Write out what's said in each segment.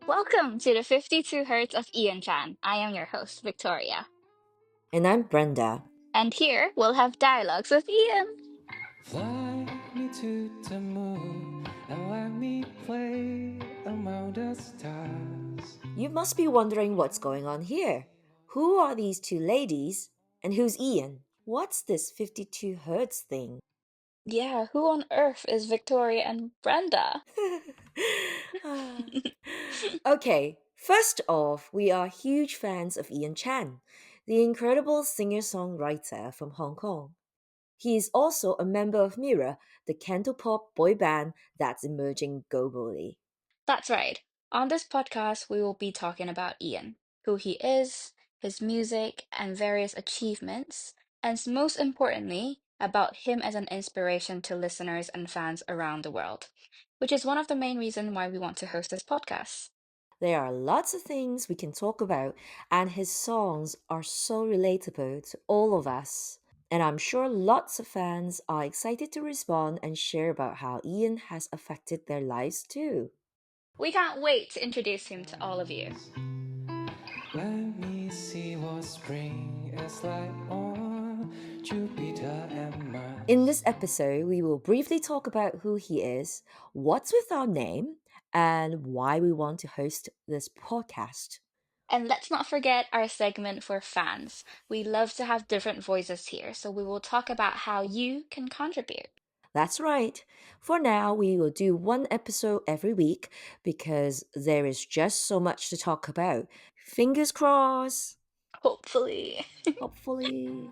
Welcome to the 52 Hertz of Ian Chan. I am your host, Victoria. And I'm Brenda. And here we'll have dialogues with Ian. Fly me to the moon and let me play among the stars. You must be wondering what's going on here. Who are these two ladies? And who's Ian? What's this 52 hertz thing? Yeah, who on earth is Victoria and Brenda? Ah. Okay, first off, we are huge fans of Ian Chan, the incredible singer songwriter from Hong Kong. He is also a member of Mira, the cantopop boy band that's emerging globally. That's right. On this podcast, we will be talking about Ian, who he is, his music, and various achievements, and most importantly, about him as an inspiration to listeners and fans around the world, which is one of the main reasons why we want to host this podcast. There are lots of things we can talk about, and his songs are so relatable to all of us. And I'm sure lots of fans are excited to respond and share about how Ian has affected their lives too. We can't wait to introduce him to all of you. Let me see what spring is like on Jupiter and In Mars. this episode, we will briefly talk about who he is, what's with our name, and why we want to host this podcast. And let's not forget our segment for fans. We love to have different voices here, so we will talk about how you can contribute. That's right. For now, we will do one episode every week because there is just so much to talk about. Fingers crossed. Hopefully. Hopefully.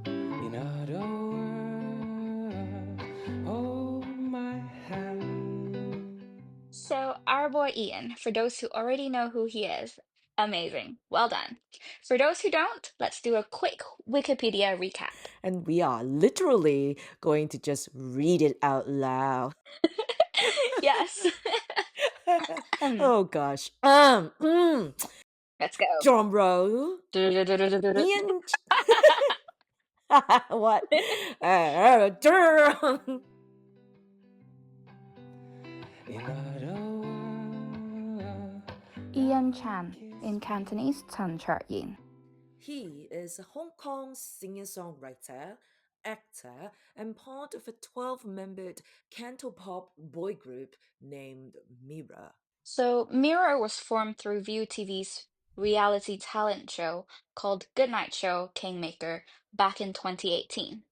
In other words, hold my hand. So, our boy Ian, for those who already know who he is, amazing. Well done. For those who don't, let's do a quick Wikipedia recap. And we are literally going to just read it out loud. Yes. Oh gosh. Let's go. Drum roll. Ian. What? Drum. In other words, Ian Chan, in Cantonese, Chan Yin. He is a Hong Kong singer songwriter, actor, and part of a 12-membered cantopop boy group named Mira. So, Mirror was formed through ViuTV's reality talent show called Goodnight Show Kingmaker back in 2018.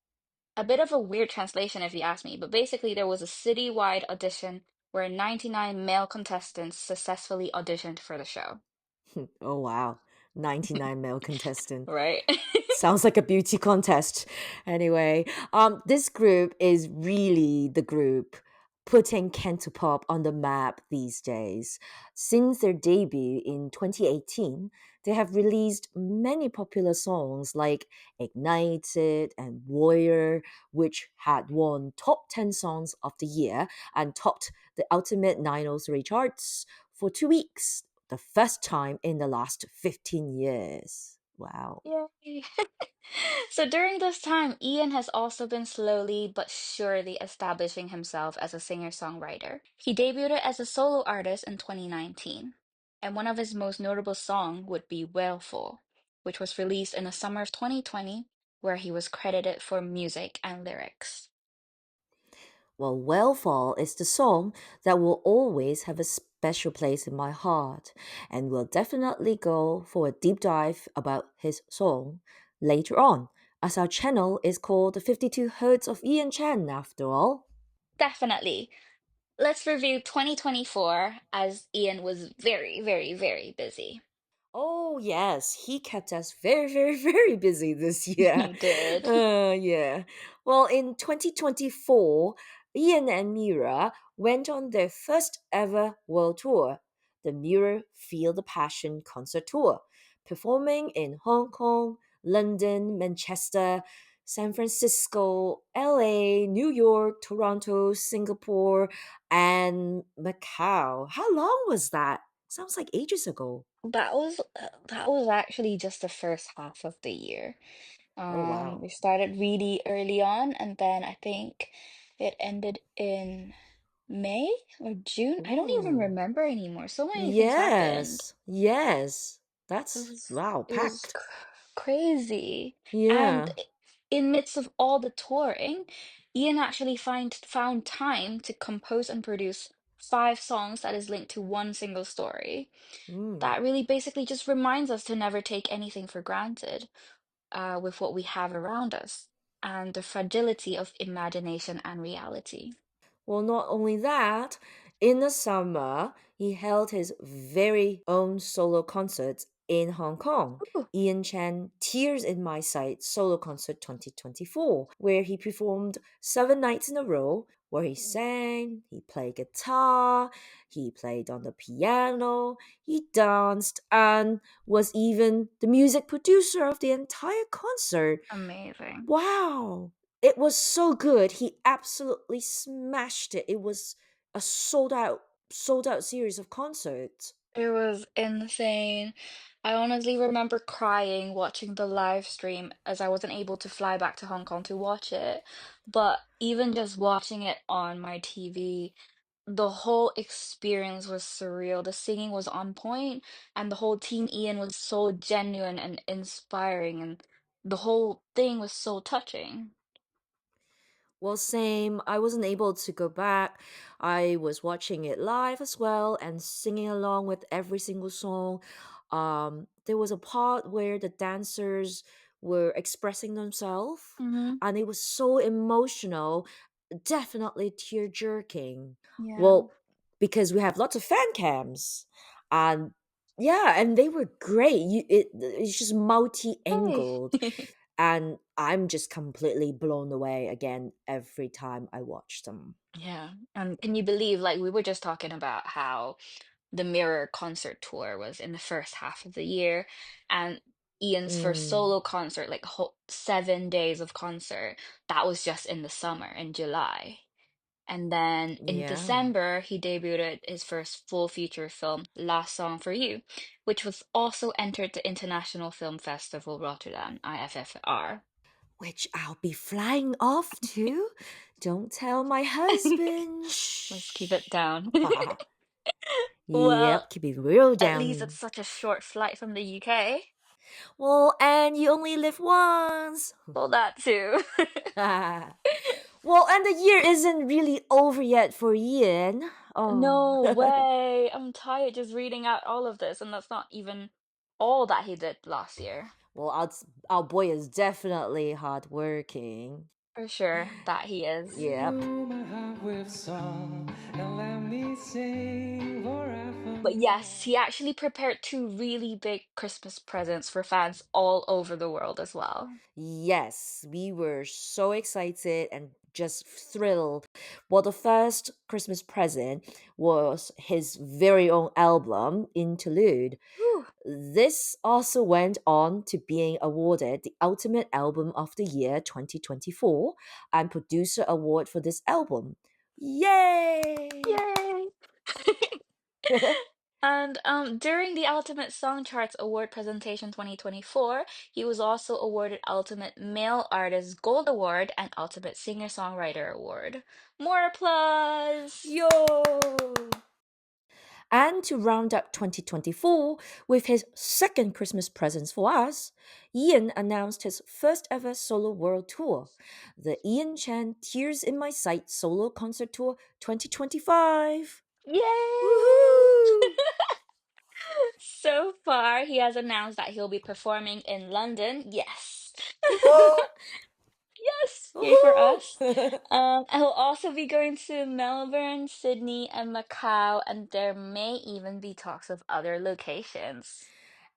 A bit of a weird translation if you ask me, but basically there was a citywide audition where 99 male contestants successfully auditioned for the show. Oh wow, 99 male contestant. Right? Sounds like a beauty contest. Anyway, this group is really the group putting Cantopop on the map these days. Since their debut in 2018, they have released many popular songs like Ignited and Warrior, which had won top 10 songs of the year and topped the Ultimate 903 charts for 2 weeks, the first time in the last 15 years. Wow. Yay. So during this time, Ian has also been slowly but surely establishing himself as a singer-songwriter. He debuted as a solo artist in 2019, and one of his most notable songs would be Whaleful, which was released in the summer of 2020, where he was credited for music and lyrics. Well, Wellfall is the song that will always have a special place in my heart, and we'll definitely go for a deep dive about his song later on, as our channel is called the 52 Hertz of Ian Chan after all. Definitely. Let's review 2024 as Ian was very, very, very busy. Oh, yes, he kept us very, very, very busy this year. He did. Yeah. Well, in 2024, Ian and Mira went on their first ever world tour, the Mira Feel the Passion concert tour, performing in Hong Kong, London, Manchester, San Francisco, LA, New York, Toronto, Singapore, and Macau. How long was that? Sounds like ages ago. That was actually just the first half of the year. Oh, wow. We started really early on, and then I think it ended in May or June. I don't even Ooh. remember anymore. So many things happened. Yes. Yes. It That's was wow, it was packed. crazy. And Yeah. in midst of all the touring, Ian actually found time to compose and produce 5 songs that is linked to one single story. Mm. That really basically just reminds us to never take anything for granted, with what we have around us, and the fragility of imagination and reality. Well, not only that, in the summer, he held his very own solo concerts in Hong Kong. Ooh, Ian Chan Tears in My Sight Solo Concert 2024, where he performed 7 nights in a row, where he sang, he played guitar, he played on the piano, he danced, and was even the music producer of the entire concert. amazing. Wow. It was so good. He absolutely smashed it. It was a sold out series of concerts. It was insane. I honestly remember crying watching the live stream as I wasn't able to fly back to Hong Kong to watch it. But even just watching it on my TV, the whole experience was surreal. The singing was on point, and the whole Team Ian was so genuine and inspiring, and the whole thing was so touching. Well, same. I wasn't able to go back. I was watching it live as well and singing along with every single song. There was a part where the dancers were expressing themselves, Hmm. and it was so emotional, definitely tear jerking. Yeah. Well, because we have lots of fan cams, and yeah, and they were great. It's just multi Hey. angled, and I'm just completely blown away again every time I watch them. Yeah. And can you believe, like, we were just talking about how the Mirror concert tour was in the first half of the year, and Ian's first Mm, solo concert, like 7 days of concert, that was just in the summer in July. And then in yeah. December, he debuted his first full feature film, Last Song for You, which was also entered the International Film Festival Rotterdam, IFFR. Which I'll be flying off to. Don't tell my husband. Let's keep it Shh. down. Well, Yep, keep it real at least it's down. such a short flight from the UK. Well, and you only live once. Well, that too. Well, and the year isn't really over yet for Ian. Oh. No way. I'm tired just reading out all of this, and that's not even all that he did last year. Well, our boy is definitely hardworking. For sure, that he is. Yep. Fill my heart with song and let me sing But yes, forevermore. he actually prepared 2 really big Christmas presents for fans all over the world as well. Yes, we were so excited and just thrilled. Well, the first Christmas present was his very own album, Interlude. Whew. This also went on to being awarded the Ultimate Album of the Year 2024 and Producer Award for this album. Yay! Yay! And during the Ultimate Song Charts Award presentation 2024, he was also awarded Ultimate Male Artist Gold Award and Ultimate Singer-Songwriter Award. More applause! Yo! And to round up 2024 with his second Christmas presents for us, Ian announced his first ever solo world tour, the Ian Chan Tears in My Sight Solo Concert Tour 2025. Yay! Woohoo! So far, he has announced that he'll be performing in London. Yes. Woohoo! Yes, yay for us. Woohoo! And he'll also be going to Melbourne, Sydney, and Macau, and there may even be talks of other locations.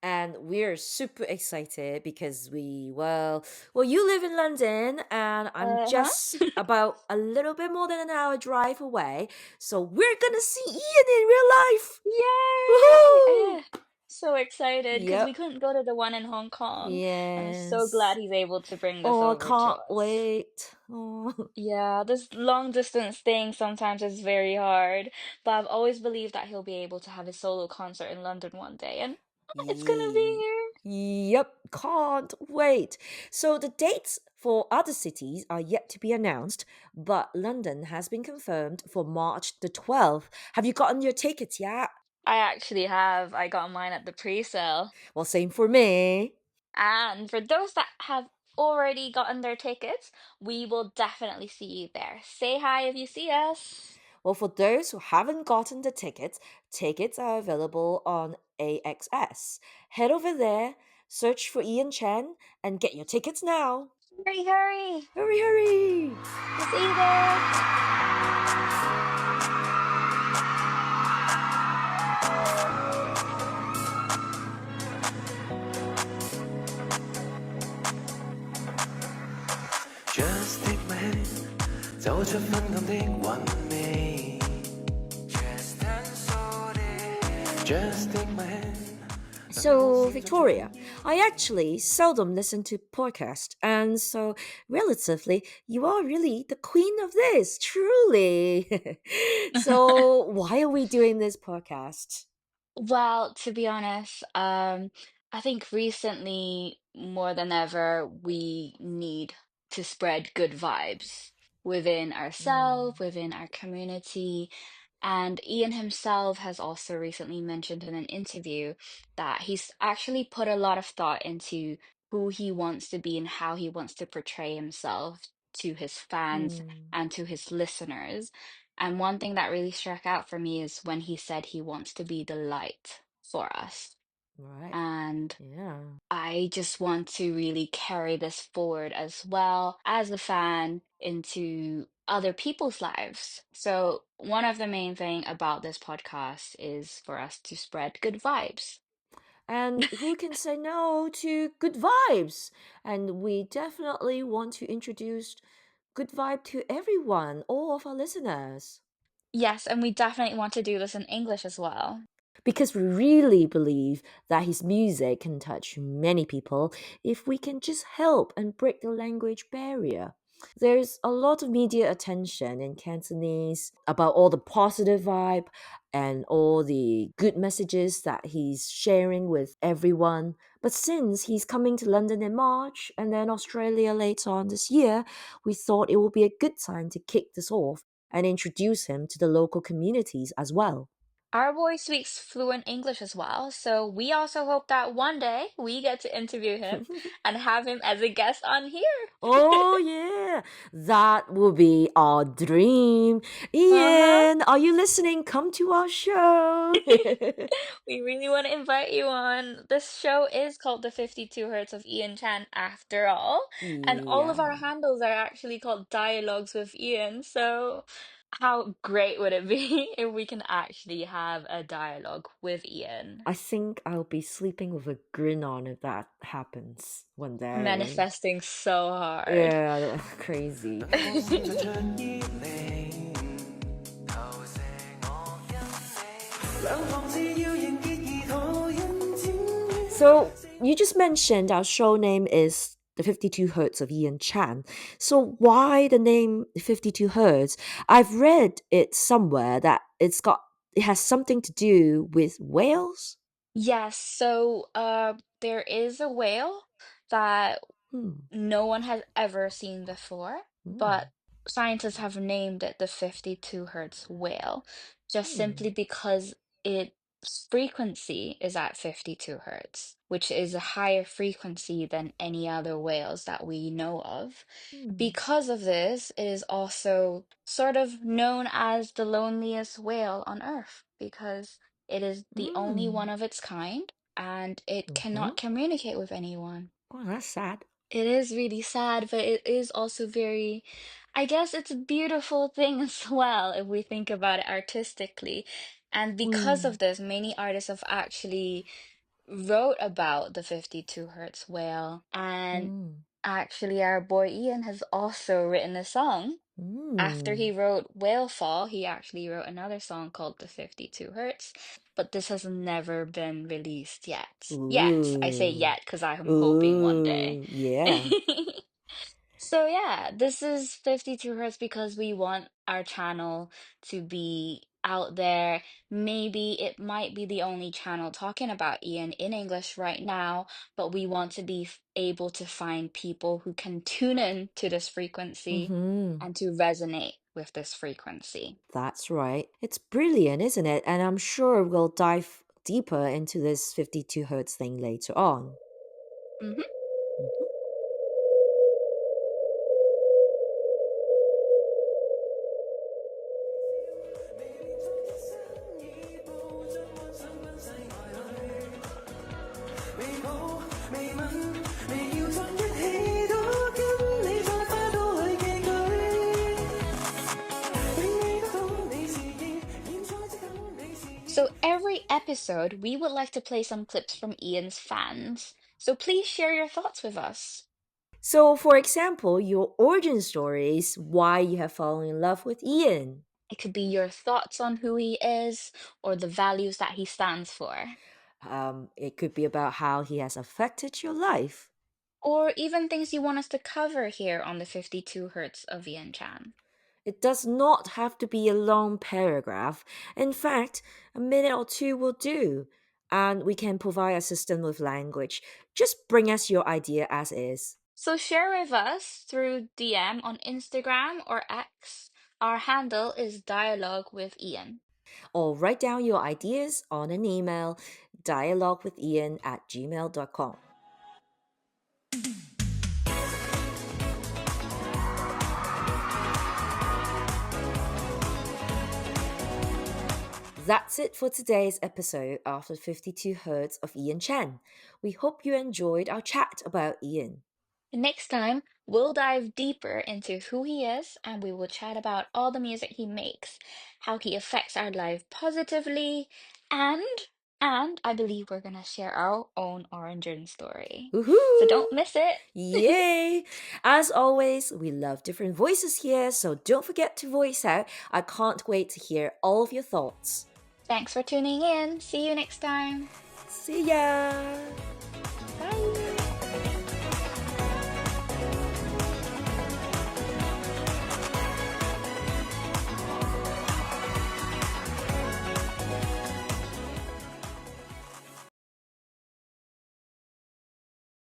And we're super excited because well, you live in London and I'm Uh-huh. just about a little bit more than an hour drive away. So we're gonna see Ian in real life. Yay! Woohoo! So excited because we Yep. couldn't go to the one in Hong Kong. I'm so glad Yes. he's able to bring this Oh, I over to can't us. wait. Oh. Yeah, this long distance thing sometimes is very hard, but I've always believed that he'll be able to have his solo concert in London one day. And It's gonna be Ye- here. Yep, can't wait. So the dates for other cities are yet to be announced, but London has been confirmed for March the 12th. Have you gotten your tickets yet? I actually have. I got mine at the pre-sale. Well, same for me. And for those that have already gotten their tickets, we will definitely see you there. Say hi if you see us. Well, for those who haven't gotten the tickets, tickets are available on AXS. Head over there, search for Ian Chen, and get your tickets now. Hurry, hurry. Hurry, hurry! We'll see you there. Just take my hand，走出昏暗的韻味。Just take my hand。So, Victoria, I actually seldom listen to podcasts, and so relatively, you are really the queen of this, truly. So, why are we doing this podcast? Well, to be honest, I think recently more than ever, we need to spread good vibes within ourselves, Mm, within our community. And Ian himself has also recently mentioned in an interview that he's actually put a lot of thought into who he wants to be and how he wants to portray himself to his fans mm, and to his listeners. And one thing that really struck out for me is when he said he wants to be the light for us. right. And Yeah. I just want to really carry this forward as well as a fan into other people's lives. So one of the main thing about this podcast is for us to spread good vibes. And who can say no to good vibes? And we definitely want to introduce good vibe to everyone, all of our listeners. Yes, and we definitely want to do this in English as well. Because we really believe that his music can touch many people if we can just help and break the language barrier. There's a lot of media attention in Cantonese about all the positive vibe and all the good messages that he's sharing with everyone. But since he's coming to London in March and then Australia later on this year, we thought it would be a good time to kick this off and introduce him to the local communities as well. Our boy speaks fluent English as well, so we also hope that one day we get to interview him and have him as a guest on here. Oh, yeah, that would be our dream. Uh-huh. Ian, are you listening? Come to our show. We really want to invite you on. This show is called The 52 Hertz of Ian Chan after all, and all of our Yeah, handles are actually called Dialogues with Ian. So, how great would it be if we can actually have a dialogue with Ian? I think I'll be sleeping with a grin on if that happens one day. Manifesting so hard. Yeah, crazy. 等光閃盡像依你，投射我因你，兩旁只要凝結而可引展於 So, you just mentioned our show name is the 52 Hertz of Ian Chan. So, why the name 52 Hertz? I've read it somewhere that it has something to do with whales. Yes, so there is a whale that Hmm. no one has ever seen before, Hmm. but scientists have named it the 52 hertz whale just Hmm. simply because its frequency is at 52 hertz, which is a higher frequency than any other whales that we know of. Hmm. Because of this, it is also sort of known as the loneliest whale on Earth because it is the only one Hmm. of its kind and it Uh-huh. cannot communicate with anyone. Oh, that's sad. It is really sad, but it is also very, I guess it's a beautiful thing as well if we think about it artistically. And because Hmm. of this, many artists have actually wrote about the 52 hertz whale. And Hmm. actually, our boy Ian has also written a song. After Hmm. he wrote Whale Fall, he actually wrote another song called The 52 Hertz, but this has never been released yet. Yet, I say Ooh. yet because I'm hoping one day. Ooh. Yeah. So yeah, this is 52 Hertz because we want our channel to be out there. Maybe it might be the only channel talking about Ian in English right now, but we want to be able to find people who can tune in to this frequency Mm-hmm. and to resonate with this frequency. That's right. It's brilliant, isn't it? And I'm sure we'll dive deeper into this 52 hertz thing later on. Mhm. Mhm. So every episode, we would like to play some clips from Ian's fans. So please share your thoughts with us. So, for example, your origin story is why you have fallen in love with Ian. It could be your thoughts on who he is or the values that he stands for, It could be about how he has affected your life. or even things you want us to cover here on the 52 Hertz of Ian Chan. It does not have to be a long paragraph. In fact, a minute or two will do. And we can provide assistance with language. Just bring us your idea as is. So share with us through DM on Instagram or X. Our handle is Dialogue with Ian. Or write down your ideas on an email dialoguewithian@gmail.com. That's it for today's episode of the 52 Hertz of Ian Chan. We hope you enjoyed our chat about Ian. Next time, we'll dive deeper into who he is and we will chat about all the music he makes, how he affects our life positively, and and I believe we're gonna share our own origin story. So Woohoo! don't miss it. Yay! As always, we love different voices here, so don't forget to voice out. I can't wait to hear all of your thoughts. Thanks for tuning in. See you next time. See ya!